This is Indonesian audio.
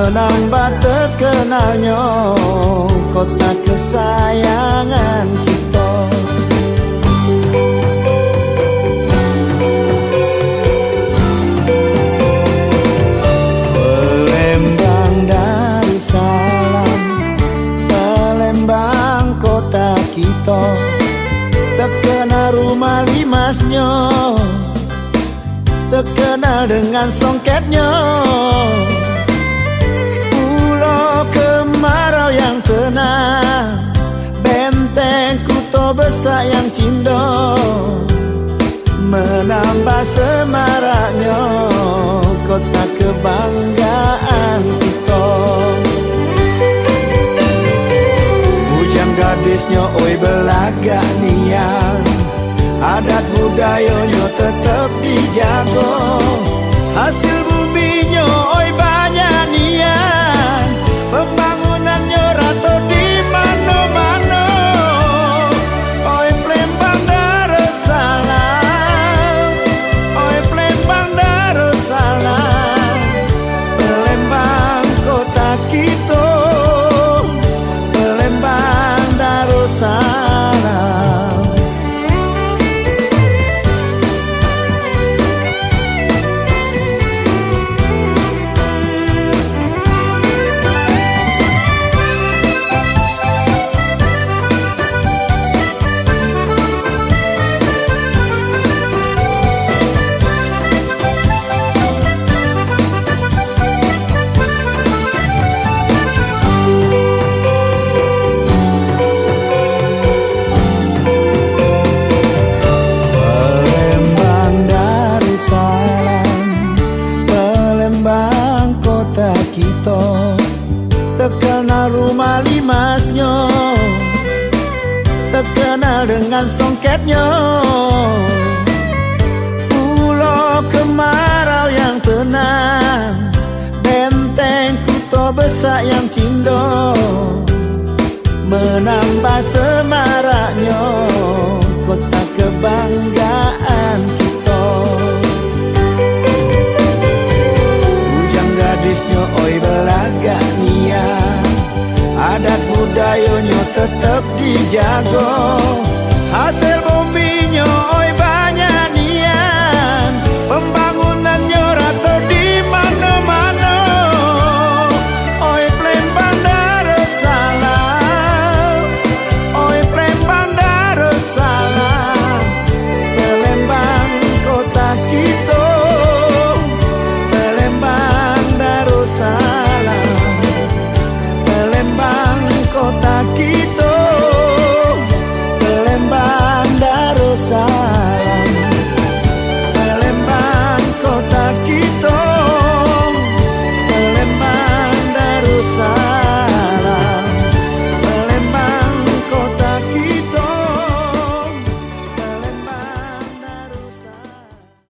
menambah terkenalnya kota kesayangan kita. Palembang Darussalam, Palembang kota kita, terkenal rumah limasnya, terkenal dengan songketnya. Pulau kemarau yang tenang, benteng Kuto Besar yang cindo, menambah semaraknya kota kebanggaan kita. Bujang gadisnya oi belagak nian, adat budayanya tetap dijaga. Hasil buminya oi banyak nian, pembangunannya rata di mana-mana. Oi Palembang Darussalam, oi Palembang Darussalam, Palembang kota kita, Palembang Darussalam. Terkenal rumah limasnya, terkenal dengan songketnya. Pulau kemarau yang tenang, benteng Kuto Besar yang cindo, menambah semaraknya kota kebanggaan kita. Bujang gadisnya oi belagak nian, adat budayanya tetap dijaga.